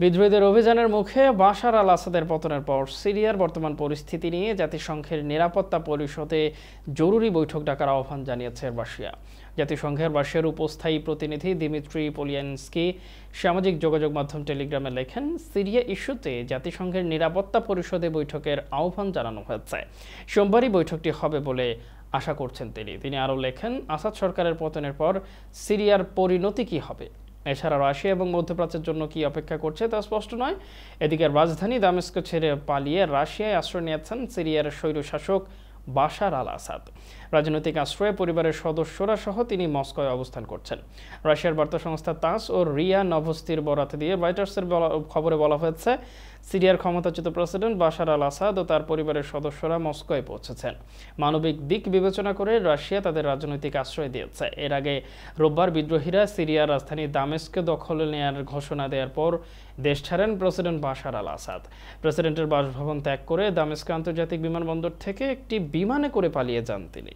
বিদ্রোহীদের অভিযানের মুখে বাশার আল আসাদের পতনের পর সিরিয়ার বর্তমান পরিস্থিতি নিয়ে জাতিসংঘের নিরাপত্তা পরিষদে জরুরি বৈঠক ডাকার আহ্বান জানিয়েছে রাশিয়া। জাতিসংঘের রাশিয়ার উপস্থায়ী প্রতিনিধি দিমিত্রি পোলিয়ানস্কি সামাজিক যোগাযোগ মাধ্যম টেলিগ্রামে লেখেন, সিরিয়া ইস্যুতে জাতিসংঘের নিরাপত্তা পরিষদে বৈঠকের আহ্বান জানানো হয়েছে। সোমবারই বৈঠকটি হবে বলে আশা করছেন তিনি আরও লেখেন, আসাদ সরকারের পতনের পর সিরিয়ার পরিণতি কী হবে, এছাড়া রাশিয়া এবং মধ্যপ্রাচ্যের জন্য কি অপেক্ষা করছে তা স্পষ্ট নয়। এদিকে রাজধানী দামেস্ক ছেড়ে পালিয়ে রাশিয়ায় আশ্রয় নিয়েছেন সিরিয়ার স্বৈরশাসক বাশার আল আসাদ। রাজনৈতিক আশ্রয়ে পরিবারের সদস্যরা সহ তিনি মস্কোয় অবস্থান করছেন। রাশিয়ার বার্তা সংস্থা তাস ও রিয়া নভস্তির বরাত দিয়ে রয়টার্সের খবরে বলা হয়েছে, সিরিয়ার ক্ষমতাচ্যুত প্রেসিডেন্ট বাশার আল আসাদ ও তার পরিবারের সদস্যরা মস্কোয় পৌঁছেছেন। মানবিক দিক বিবেচনা করে রাশিয়া তাদের রাজনৈতিক আশ্রয় দিয়েছে। এর আগে রোববার বিদ্রোহীরা সিরিয়ার রাজধানী দামেস্কে দখলে নেয়ার ঘোষণা দেওয়ার পর দেশ ছাড়েন প্রেসিডেন্ট বাশার আল আসাদ। প্রেসিডেন্টের বাসভবন ত্যাগ করে দামেস্ক আন্তর্জাতিক বিমানবন্দর থেকে একটি বিমানে করে পালিয়ে যান তিনি।